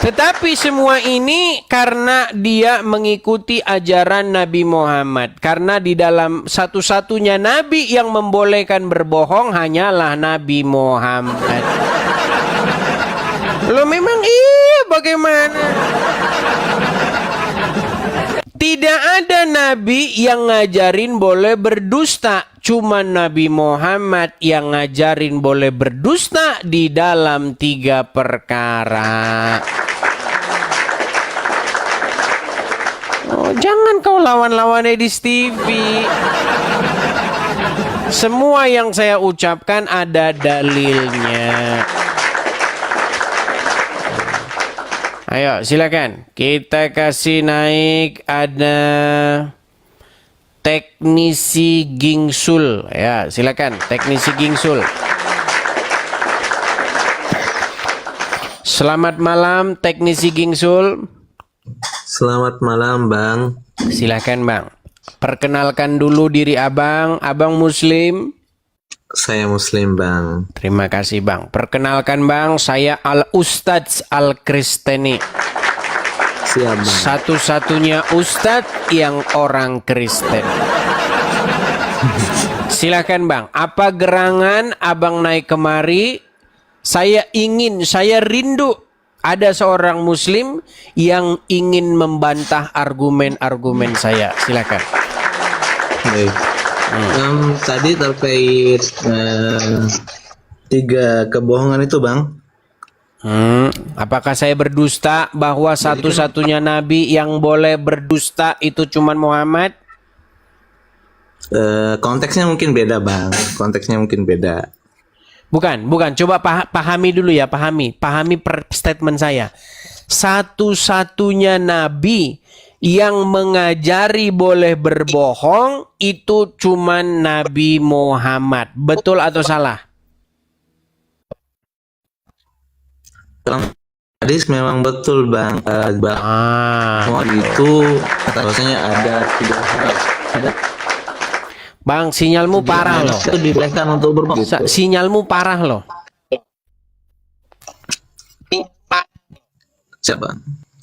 Tetapi semua ini karena dia mengikuti ajaran Nabi Muhammad. Karena di dalam satu-satunya Nabi yang membolehkan berbohong hanyalah Nabi Muhammad. Loh memang iya bagaimana? Tidak ada Nabi yang ngajarin boleh berdusta. Cuma Nabi Muhammad yang ngajarin boleh berdusta di dalam 3 perkara. Oh, jangan kau lawan-lawan Edis TV. Semua yang saya ucapkan ada dalilnya. Ayo silakan kita kasih naik ada teknisi Gingsul ya, silakan teknisi Gingsul. Selamat malam teknisi Gingsul. Selamat malam Bang. Silakan Bang. Perkenalkan dulu diri Abang. Abang Muslim? Saya Muslim Bang. Terima kasih Bang. Perkenalkan Bang, saya Al Ustadz Al Kristeni. Siap Bang. Satu-satunya Ustadz yang orang Kristen. Silakan Bang. Apa gerangan Abang naik kemari? Saya rindu ada seorang Muslim yang ingin membantah argumen-argumen saya. Silakan. Baik. Tadi terkait 3 kebohongan itu Bang. Apakah saya berdusta bahwa satu-satunya Nabi yang boleh berdusta itu cuman Muhammad? Konteksnya mungkin beda Bang. Konteksnya mungkin beda. Bukan. Coba pahami dulu ya, pahami statement saya. Satu-satunya Nabi yang mengajari boleh berbohong itu cuman Nabi Muhammad. Betul atau salah? Hadis memang betul Bang. Bahwa itu rasanya ada 3 hal. Bang, sinyalmu parah loh. Itu dibolehkan untuk berbohong. Sinyalmu parah loh. Siapa?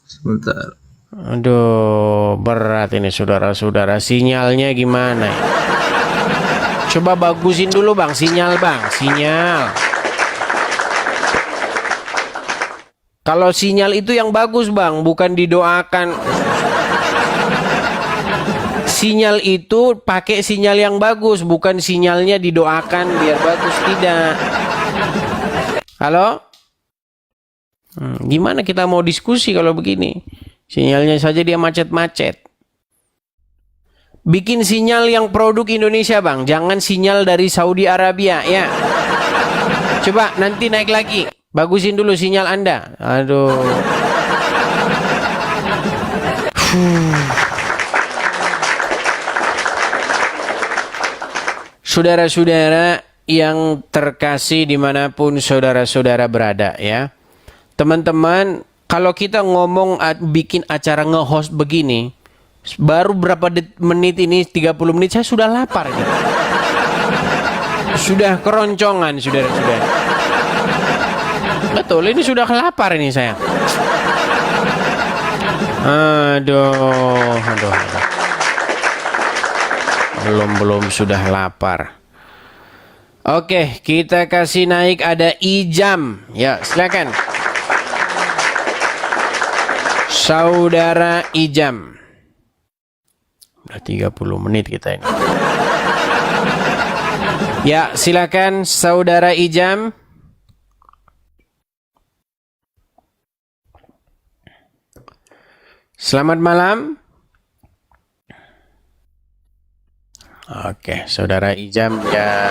Sebentar. Aduh, berat ini saudara-saudara. Sinyalnya gimana ya? Coba bagusin dulu Bang, sinyal Bang, sinyal. Kalau sinyal itu yang bagus Bang, bukan didoakan. Sinyal itu pakai sinyal yang bagus, bukan sinyalnya didoakan biar bagus, tidak. Halo? Gimana kita mau diskusi kalau begini? Sinyalnya saja dia macet-macet. Bikin sinyal yang produk Indonesia Bang, jangan sinyal dari Saudi Arabia ya. Coba nanti naik lagi, bagusin dulu sinyal Anda. Aduh. Saudara-saudara yang terkasih dimanapun saudara-saudara berada ya. Teman-teman, kalau kita ngomong bikin acara nge-host begini, baru berapa menit ini, 30 menit saya sudah lapar nih. Sudah keroncongan saudara-saudara. Betul, ini sudah lapar ini saya. Aduh. Belum sudah lapar. Oke, kita kasih naik ada Ijam. Ya, silakan. Saudara Ijam. Udah 30 menit kita ini. Ya, silakan Saudara Ijam. Selamat malam. Oke, Saudara Ijam ya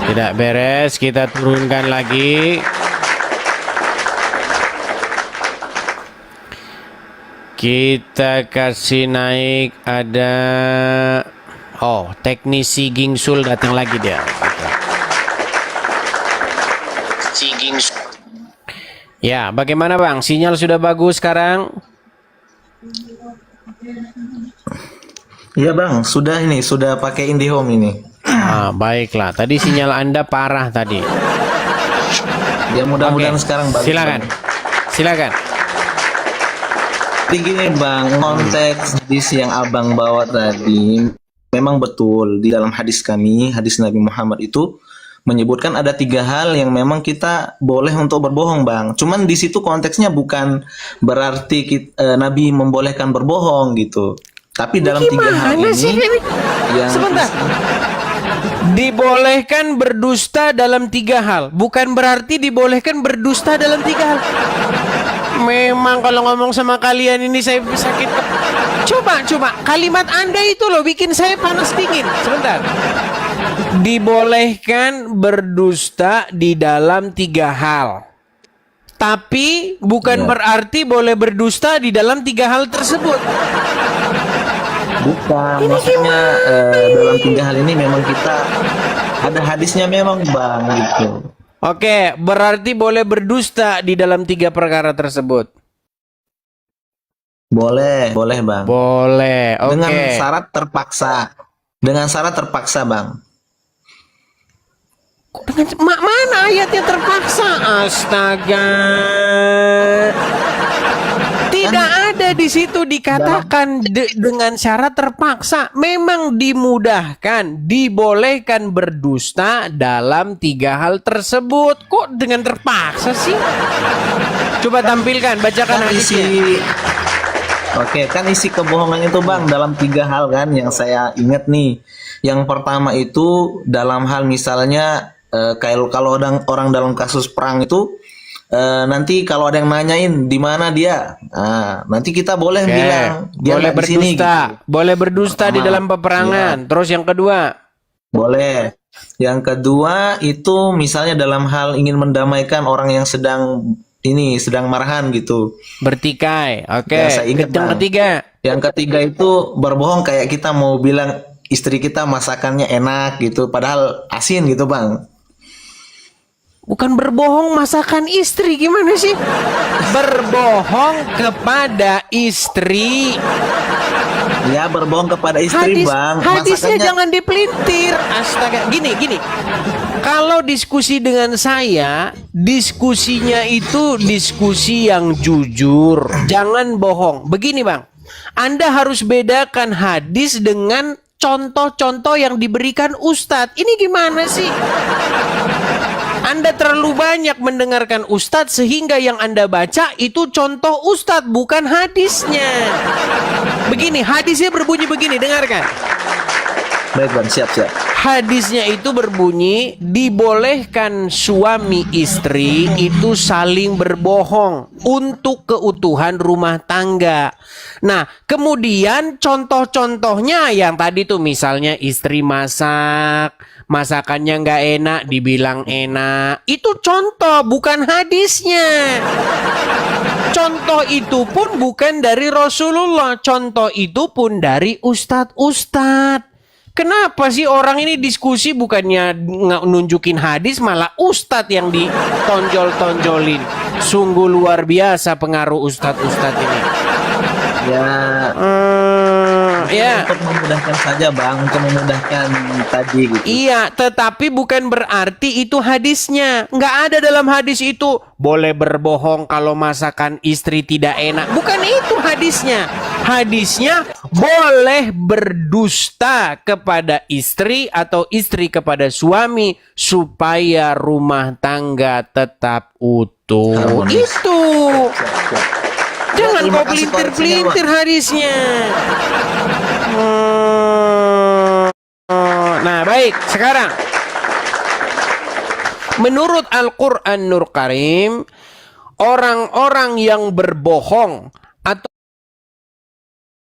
tidak beres, kita turunkan lagi. Kita kasih naik ada teknisi Gingsul datang lagi dia. Si Gingsul. Ya, bagaimana Bang? Sinyal sudah bagus sekarang? Iya Bang, sudah pakai IndiHome ini. Baiklah. Tadi sinyal Anda parah tadi. Ya mudah-mudahan Oke. sekarang bagus. Silakan. Bang. Silakan. Jadi gini bang, konteks hadis yang abang bawa tadi memang betul di dalam hadis kami, hadis Nabi Muhammad itu menyebutkan ada 3 hal yang memang kita boleh untuk berbohong bang. Cuman di situ konteksnya bukan berarti Nabi membolehkan berbohong gitu. Tapi dalam 3 hal Gimana sih ini ini? yang Sebentar. Dibolehkan berdusta dalam 3 hal, bukan berarti dibolehkan berdusta dalam 3 hal. Memang kalau ngomong sama kalian ini saya sakit. Coba kalimat Anda itu loh bikin saya panas dingin. Sebentar. Dibolehkan berdusta di dalam 3 hal. Tapi bukan Ya. berarti boleh berdusta di dalam 3 hal tersebut. bukan, maksudnya dalam 3 hal ini memang kita ada hadisnya memang bang gitu. Oke, berarti boleh berdusta di dalam 3 perkara tersebut. Boleh bang. Boleh, oke. Dengan syarat terpaksa. Dengan syarat terpaksa bang. Dengan mana ayatnya terpaksa? Astaga. Tidak ada di situ dikatakan dengan syarat terpaksa. Memang dimudahkan, dibolehkan berdusta dalam 3 hal tersebut. Kok dengan terpaksa sih? Coba tampilkan, bacakan Kan hadisnya. Oke, kan isi kebohongan itu bang dalam 3 hal kan yang saya ingat nih. Yang pertama itu dalam hal misalnya kayak kalau orang dalam kasus perang itu nanti kalau ada yang nanyain di mana dia, nanti kita boleh Oke, bilang dia boleh nggak di sini. berdusta, Gitu. boleh berdusta di dalam peperangan. Terus yang kedua, Boleh. Yang kedua itu misalnya dalam hal ingin mendamaikan orang yang sedang marahan gitu. bertikai. Oke, Ya, saya ingat, yang Bang. ketiga. Yang ketiga itu berbohong kayak kita mau bilang istri kita masakannya enak gitu, padahal asin gitu bang. Bukan berbohong masakan istri, gimana sih? Berbohong kepada istri. Ya berbohong kepada istri bang. Hadisnya Masakannya jangan dipelintir. Astaga, gini. Kalau diskusi dengan saya, diskusinya itu diskusi yang jujur. Jangan bohong. Begini bang, Anda harus bedakan hadis dengan contoh-contoh yang diberikan Ustadz. Ini gimana sih? Anda terlalu banyak mendengarkan Ustadz sehingga yang Anda baca itu contoh Ustadz, bukan hadisnya. Begini, hadisnya berbunyi begini, dengarkan. baik bang, siap. Hadisnya itu berbunyi, dibolehkan suami istri itu saling berbohong untuk keutuhan rumah tangga. Nah, kemudian contoh-contohnya yang tadi tuh misalnya istri masak, masakannya nggak enak, dibilang enak. Itu contoh, bukan hadisnya. Contoh itu pun bukan dari Rasulullah. Contoh itu pun dari ustadz-ustadz. Kenapa sih orang ini diskusi bukannya nunjukin hadis, malah ustadz yang ditonjol-tonjolin. Sungguh luar biasa pengaruh ustadz-ustadz ini. Ya. Untuk memudahkan saja bang, untuk memudahkan tadi gitu. Iya, tetapi bukan berarti itu hadisnya. Nggak ada dalam hadis itu boleh berbohong kalau masakan istri tidak enak. Bukan itu hadisnya. Hadisnya boleh berdusta kepada istri atau istri kepada suami supaya rumah tangga tetap utuh. Harmonis. Itu. Jangan Terima kau kasih pelintir-pelintir hadisnya. Nah, baik. Sekarang, menurut Al-Quran Nur Karim, orang-orang yang berbohong atau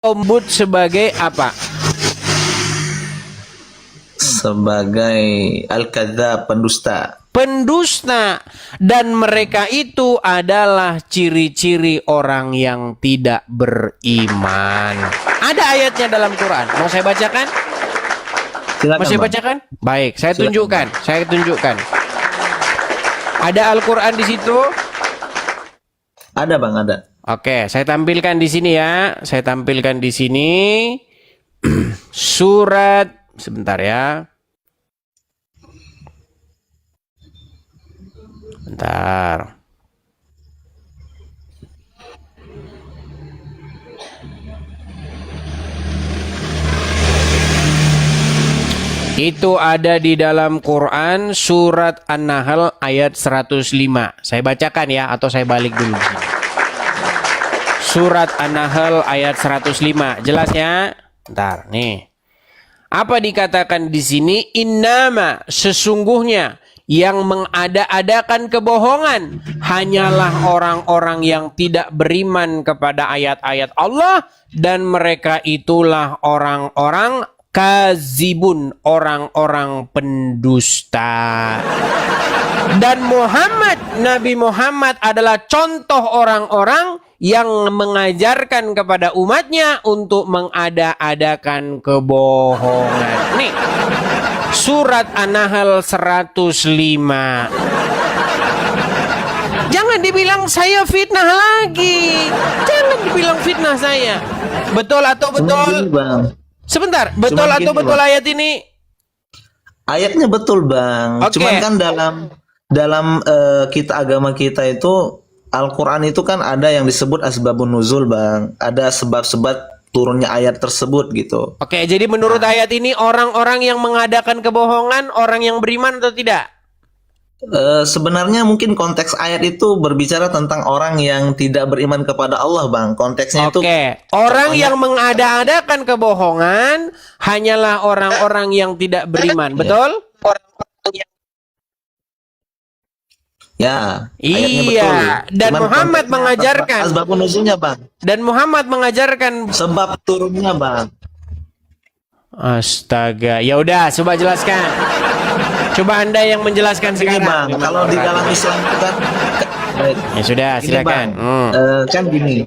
disebut sebagai apa? Sebagai al-kadzdzab, pendusta. Pendusta, dan mereka itu adalah ciri-ciri orang yang tidak beriman. Ada ayatnya dalam Quran. Mau saya bacakan? Silakan, Mau saya Bang. bacakan? Baik, saya Silakan, tunjukkan. Saya tunjukkan. Ada Al-Quran di situ. Ada bang, ada. Oke, saya tampilkan di sini ya. Saya tampilkan di sini surat, sebentar ya. Bentar. Itu ada di dalam Quran surat An-Nahl ayat 105. Saya bacakan ya, atau saya balik dulu. Surat An-Nahl ayat 105. Jelas ya? Bentar, nih. Apa dikatakan di sini? Innama, sesungguhnya yang mengada-adakan kebohongan hanyalah orang-orang yang tidak beriman kepada ayat-ayat Allah, dan mereka itulah orang-orang kazibun, orang-orang pendusta. Dan Nabi Muhammad adalah contoh orang-orang yang mengajarkan kepada umatnya untuk mengada-adakan kebohongan. Nih, surat An-Nahl 105. Jangan dibilang saya fitnah lagi. Jangan dibilang fitnah saya. Betul atau betul? Cuman gini, Bang. Sebentar, betul Cuman atau gini, betul Bang. ayat ini? Ayatnya betul, Bang. Oke. Cuman kan dalam kita agama kita itu Al-Qur'an itu kan ada yang disebut asbabun nuzul, Bang. Ada sebab-sebab turunnya ayat tersebut gitu. Oke, jadi menurut ayat ini orang-orang yang mengadakan kebohongan orang yang beriman atau tidak? Sebenarnya mungkin konteks ayat itu berbicara tentang orang yang tidak beriman kepada Allah, Bang. Konteksnya itu Oke, orang contohnya- yang mengada-adakan kebohongan hanyalah orang-orang yang tidak beriman, betul? ya, ayatnya Iya, betul. dan Cuman Muhammad konteksnya mengajarkan. asbabun nuzulnya, Bang. Dan Muhammad mengajarkan. Sebab turunnya, Bang. Astaga, ya udah, coba jelaskan. Coba Anda yang menjelaskan Ini, sekarang. Bang, kalau di dalam Islam itu kan Ya sudah, Gini, silakan. Bang, kan gini.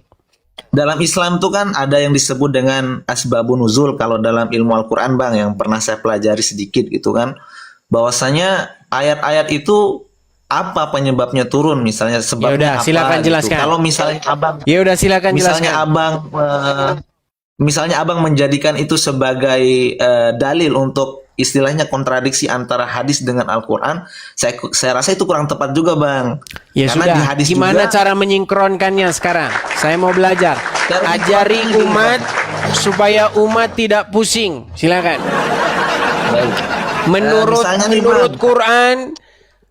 Dalam Islam tuh kan ada yang disebut dengan asbabun nuzul kalau dalam ilmu Al-Qur'an, Bang, yang pernah saya pelajari sedikit gitu kan. Bahwasanya ayat-ayat itu apa penyebabnya turun, misalnya Ya sebabnya udah, apa silakan gitu. jelaskan. Kalau misalnya Abang Ya udah, silakan misalnya jelaskan. Abang menjadikan itu sebagai dalil untuk istilahnya kontradiksi antara hadis dengan Al-Qur'an, saya rasa itu kurang tepat juga, Bang. Ya Karena sudah, di hadis gimana juga cara menyingkronkannya sekarang? Saya mau belajar. Cara Ajari menyingkronkannya, umat supaya umat tidak pusing. Silakan. baik. Menurut Misalnya nih, Bang.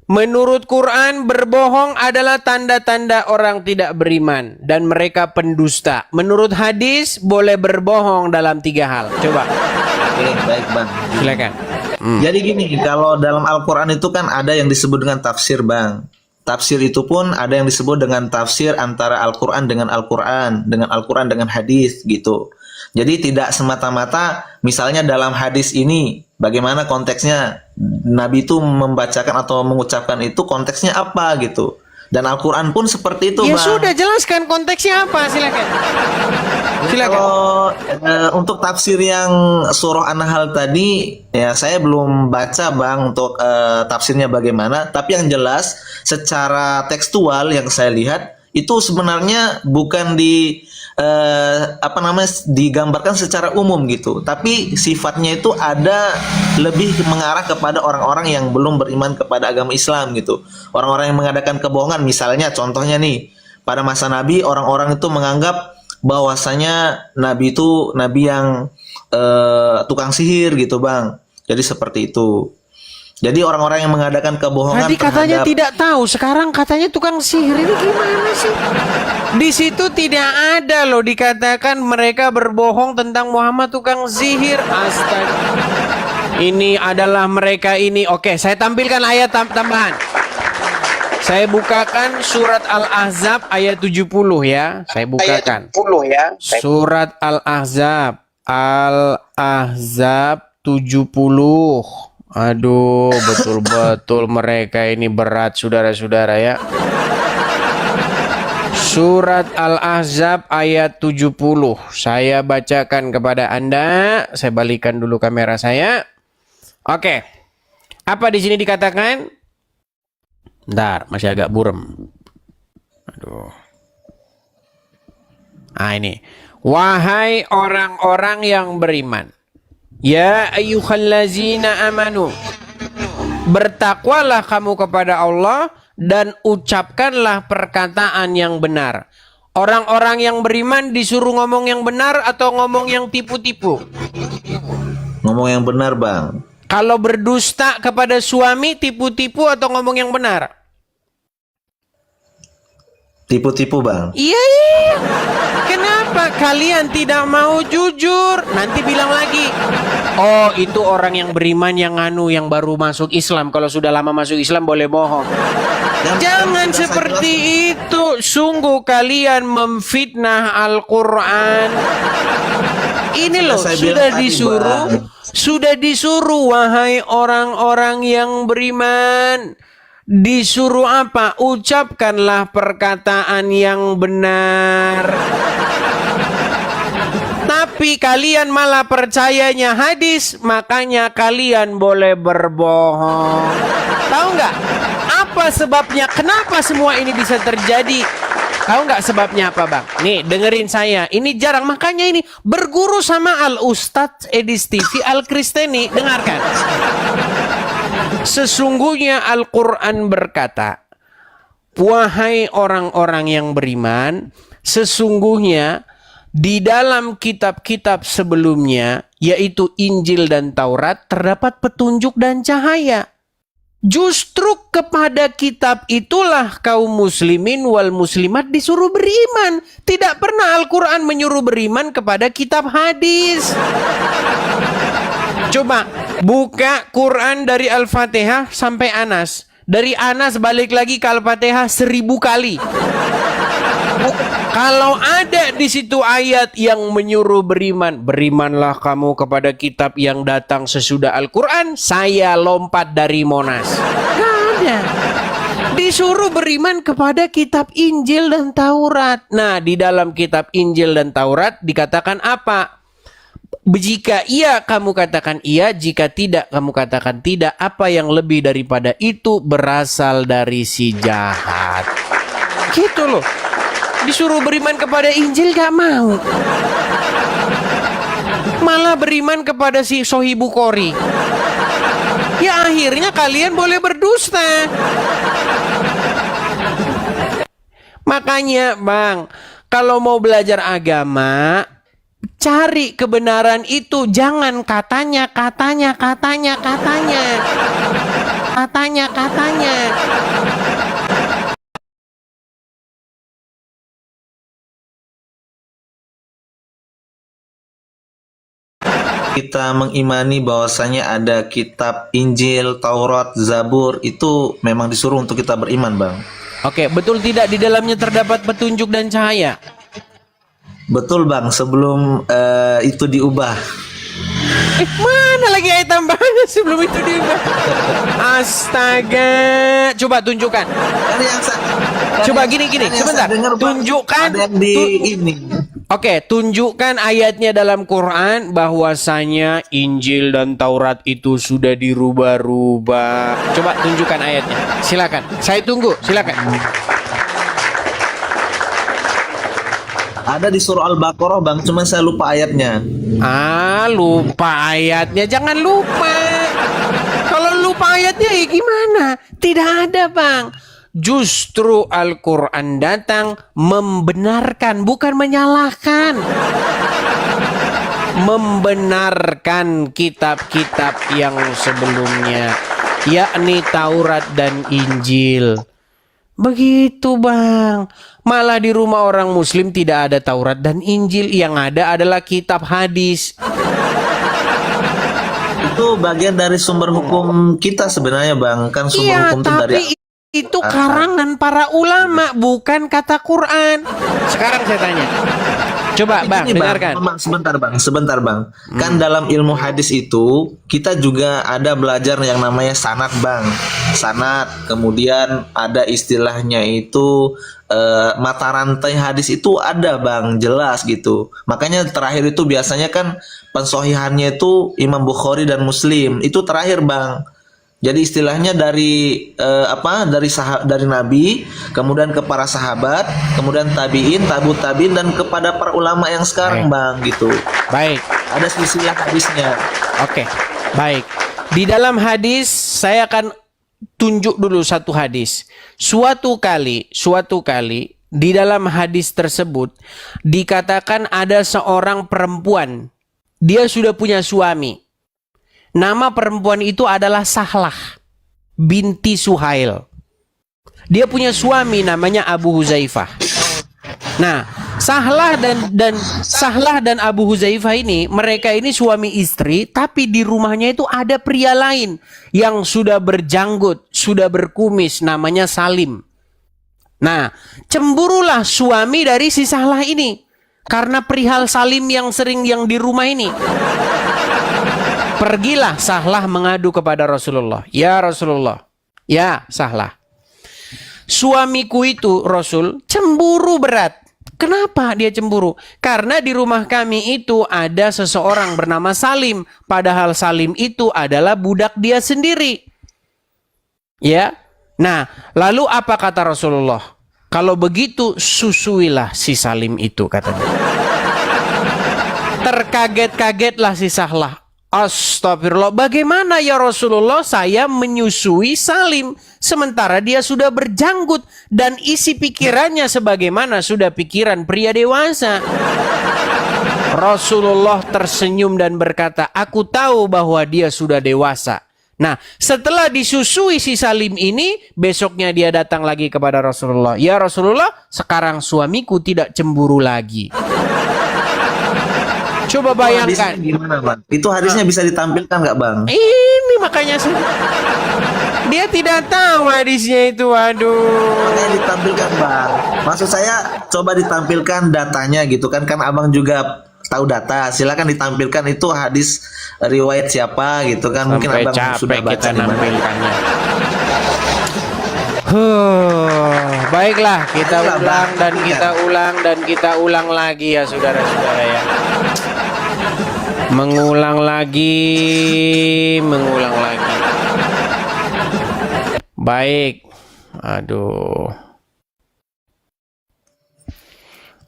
Menurut Quran berbohong adalah tanda-tanda orang tidak beriman dan mereka pendusta. Menurut hadis boleh berbohong dalam 3 hal. Coba, Oke, baik, Bang. silakan. Jadi gini, kalau dalam Al-Quran itu kan ada yang disebut dengan tafsir, Bang. Tafsir itu pun ada yang disebut dengan tafsir antara Al-Quran dengan Al-Quran, dengan Al-Quran dengan hadis gitu. Jadi tidak semata-mata misalnya dalam hadis ini bagaimana konteksnya Nabi itu membacakan atau mengucapkan itu konteksnya apa gitu. Dan Al-Quran pun seperti itu, Ya Bang. sudah, jelaskan konteksnya apa. Silakan. Silakan. Kalau untuk tafsir yang surah An-Nahl tadi, ya saya belum baca, Bang, untuk tafsirnya bagaimana. Tapi yang jelas secara tekstual yang saya lihat itu sebenarnya bukan digambarkan secara umum gitu. Tapi sifatnya itu ada lebih mengarah kepada orang-orang yang belum beriman kepada agama Islam gitu. Orang-orang yang mengadakan kebohongan, misalnya contohnya nih, pada masa Nabi orang-orang itu menganggap bahwasanya Nabi itu Nabi yang tukang sihir gitu, Bang. Jadi seperti itu. Jadi orang-orang yang mengadakan kebohongan Tadi katanya terhadap tidak tahu, sekarang katanya tukang sihir. Ini gimana sih? Di situ tidak ada loh dikatakan mereka berbohong tentang Muhammad tukang sihir. Astaga. Ini adalah mereka ini. Oke, saya tampilkan ayat tambahan. Saya bukakan surat Al-Ahzab ayat 70 ya. Saya bukakan. Surat Al-Ahzab. Al-Ahzab 70. Aduh, betul-betul mereka ini berat, saudara-saudara ya. Surat Al-Ahzab ayat 70. Saya bacakan kepada Anda. Saya balikan dulu kamera saya. Oke. Apa di sini dikatakan? Bentar, masih agak burem. Aduh. Ah, ini. Wahai orang-orang yang beriman. Ya ayyuhallazina amanu. Bertakwalah kamu kepada Allah dan ucapkanlah perkataan yang benar. Orang-orang yang beriman disuruh ngomong yang benar atau ngomong yang tipu-tipu? Ngomong yang benar, Bang. Kalau berdusta kepada suami, tipu-tipu atau ngomong yang benar? Tipu-tipu, Bang. Iya, iya. Kenapa kalian tidak mau jujur? Nanti bilang lagi, oh itu orang yang beriman yang baru masuk Islam. Kalau sudah lama masuk Islam boleh bohong. Jangan seperti itu. Sungguh kalian memfitnah Al-Quran. Ini loh, sudah disuruh wahai orang-orang yang beriman. Disuruh apa? Ucapkanlah perkataan yang benar. Tapi kalian malah percayanya hadis, makanya kalian boleh berbohong. Tahu nggak? Apa sebabnya? Kenapa semua ini bisa terjadi? Tahu nggak sebabnya apa, Bang? Nih, dengerin saya. Ini jarang, makanya ini berguru sama Al-Ustadz Edis TV Al-Kristeni. Dengarkan. Sesungguhnya Al-Quran berkata, wahai orang-orang yang beriman, sesungguhnya di dalam kitab-kitab sebelumnya, yaitu Injil dan Taurat, terdapat petunjuk dan cahaya. Justru kepada kitab itulah kaum muslimin wal muslimat disuruh beriman. Tidak pernah Al-Quran menyuruh beriman kepada kitab hadis. Coba buka Quran dari Al-Fatihah sampai Anas. Dari Anas balik lagi ke Al-Fatihah 1000 kali. Kalau ada di situ ayat yang menyuruh beriman, berimanlah kamu kepada kitab yang datang sesudah Al-Quran, saya lompat dari Monas. Gak ada. Disuruh beriman kepada kitab Injil dan Taurat. Nah, di dalam kitab Injil dan Taurat dikatakan apa? Jika iya kamu katakan iya, jika tidak kamu katakan tidak. Apa yang lebih daripada itu berasal dari si jahat. Gitu loh. Disuruh beriman kepada Injil gak mau. Malah beriman kepada si Sohibu Kori. Ya akhirnya kalian boleh berdusta. Makanya Bang, kalau mau belajar agama, cari kebenaran itu. Jangan katanya. Kita mengimani bahwasanya ada kitab Injil, Taurat, Zabur, itu memang disuruh untuk kita beriman, Bang. Oke, betul tidak di dalamnya terdapat petunjuk dan cahaya? Betul, Bang, sebelum itu diubah. Mana lagi ayat tambahannya sebelum itu diubah? Astaga. Coba tunjukkan. Coba gini, sebentar. Tunjukkan. Ada yang di ini. Oke, tunjukkan ayatnya dalam Quran bahwasanya Injil dan Taurat itu sudah dirubah-rubah. Coba tunjukkan ayatnya. Silakan. Saya tunggu. Silakan. Ada di surah Al-Baqarah, Bang, cuma saya lupa ayatnya. Lupa ayatnya. Jangan lupa. Kalau lupa ayatnya ya gimana? Tidak ada, Bang. Justru Al-Quran datang membenarkan, bukan menyalahkan. Membenarkan kitab-kitab yang sebelumnya, yakni Taurat dan Injil. Begitu, Bang. Malah di rumah orang Muslim tidak ada Taurat dan Injil. Yang ada adalah kitab hadis. Itu bagian dari sumber hukum kita sebenarnya, Bang. Kan sumber hukum itu dari... Itu karangan para ulama, bukan kata Quran. Sekarang saya tanya. Coba Bang, dengarkan. Sebentar Bang. Kan dalam ilmu hadis itu kita juga ada belajar yang namanya sanad, Bang. Sanad, kemudian ada istilahnya itu mata rantai hadis itu ada, Bang, jelas gitu. Makanya terakhir itu biasanya kan pensohihannya itu Imam Bukhari dan Muslim. Itu terakhir, Bang. Jadi istilahnya dari dari Nabi, kemudian ke para sahabat, kemudian tabiin, tabiin, dan kepada para ulama yang sekarang, Bang, gitu. Baik. Ada silsilah hadisnya. Oke. Baik. Di dalam hadis saya akan tunjuk dulu satu hadis. Suatu kali di dalam hadis tersebut dikatakan ada seorang perempuan. Dia sudah punya suami. Nama perempuan itu adalah Sahlah binti Suhail. Dia punya suami namanya Abu Huzaifah. Nah, Sahlah dan Abu Huzaifah ini, mereka ini suami istri, tapi di rumahnya itu ada pria lain yang sudah berjanggut, sudah berkumis, namanya Salim. Nah, cemburulah suami dari si Sahlah ini karena perihal Salim yang di rumah ini. Pergilah Sahlah mengadu kepada Rasulullah. Ya Rasulullah, ya Sahlah, suamiku itu Rasul cemburu berat. Kenapa dia cemburu? Karena di rumah kami itu ada seseorang bernama Salim. Padahal Salim itu adalah budak dia sendiri. Ya. Nah, lalu apa kata Rasulullah? Kalau begitu susuilah si Salim itu, katanya. Terkaget-kagetlah si Sahlah. Astagfirullah, bagaimana ya Rasulullah saya menyusui Salim sementara dia sudah berjanggut dan isi pikirannya sebagaimana sudah pikiran pria dewasa. Rasulullah tersenyum dan berkata, aku tahu bahwa dia sudah dewasa. Nah, setelah disusui si Salim ini, besoknya dia datang lagi kepada Rasulullah. Ya Rasulullah, sekarang suamiku tidak cemburu lagi. Coba bayangkan. Hadisnya gimana, Bang? Itu hadisnya bisa ditampilkan nggak, Bang? Ini makanya dia tidak tahu hadisnya itu. Aduh. Makanya ditampilkan, Bang. Maksud saya coba ditampilkan datanya gitu kan Abang juga tahu data. Silakan ditampilkan itu hadis riwayat siapa gitu kan. Mungkin Sampai Abang sudah baca kita di mana. nampilkannya. Baiklah, kita ulang dan kita ulang dan kita ulang lagi ya saudara-saudara ya. Mengulang lagi. Baik. Aduh.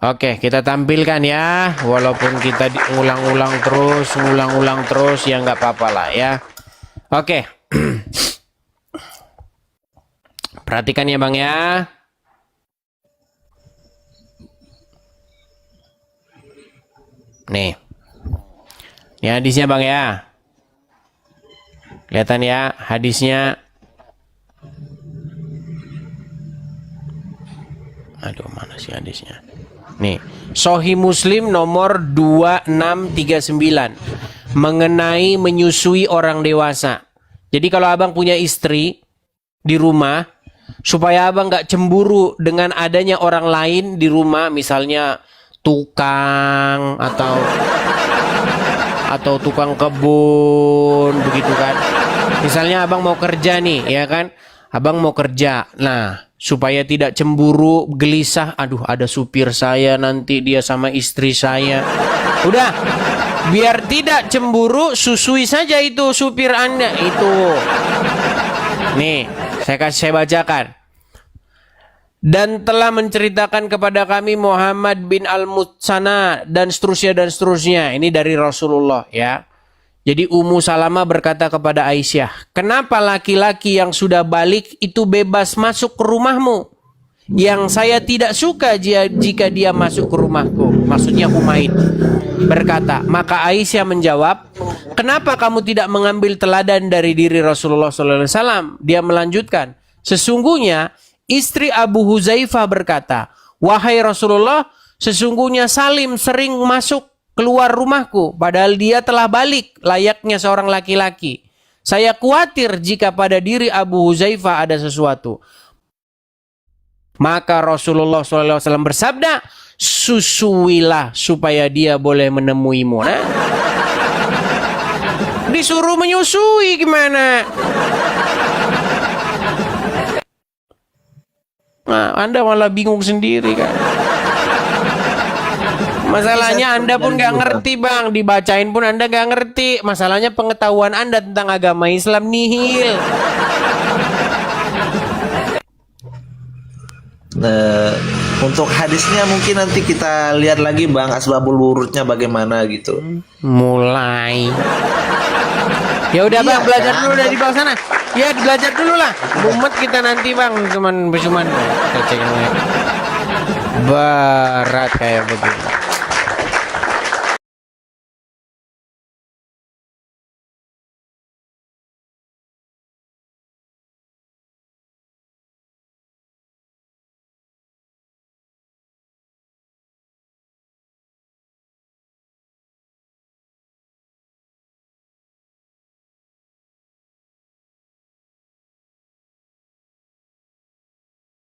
Oke, kita tampilkan ya. Walaupun kita ngulang-ulang terus, ya nggak apa-apa lah ya. Oke. Perhatikan ya Bang ya. Nih. Ini hadisnya Bang ya. Kelihatan ya hadisnya. Aduh, mana sih hadisnya? Nih, Sahih Muslim nomor 2639 mengenai menyusui orang dewasa. Jadi kalau Abang punya istri di rumah, supaya Abang nggak cemburu dengan adanya orang lain di rumah, misalnya tukang atau tukang kebun begitu kan. Misalnya Abang mau kerja nih, ya kan? Abang mau kerja. Nah, supaya tidak cemburu, gelisah, aduh ada supir saya nanti dia sama istri saya. Udah, biar tidak cemburu, susui saja itu supir Anda itu. Nih, saya bacakan. Dan telah menceritakan kepada kami Muhammad bin Al-Mutsana dan seterusnya. Ini dari Rasulullah ya. Jadi Ummu Salamah berkata kepada Aisyah, kenapa laki-laki yang sudah balik itu bebas masuk ke rumahmu? Yang saya tidak suka jika dia masuk ke rumahku. Maksudnya Humaid berkata. Maka Aisyah menjawab, kenapa kamu tidak mengambil teladan dari diri Rasulullah SAW? Dia melanjutkan, sesungguhnya istri Abu Huzaifah berkata, wahai Rasulullah, sesungguhnya Salim sering masuk keluar rumahku, padahal dia telah balik layaknya seorang laki-laki. Saya khawatir jika pada diri Abu Huzaifah ada sesuatu. Maka Rasulullah SAW bersabda, susuilah supaya dia boleh menemuimu. Nah, disuruh menyusui gimana? Nah, Anda malah bingung sendiri kan. Masalahnya Anda pun nggak ngerti Bang, dibacain pun Anda nggak ngerti. Masalahnya pengetahuan Anda tentang agama Islam nihil. Untuk hadisnya mungkin nanti kita lihat lagi Bang asbabul wurudnya bagaimana gitu. Mulai. Ya udah Iya, bang, belajar kan? dulu dari bawah sana. Ya belajar dulu lah. Mumet kita nanti bang, cuman berat kayak begitu.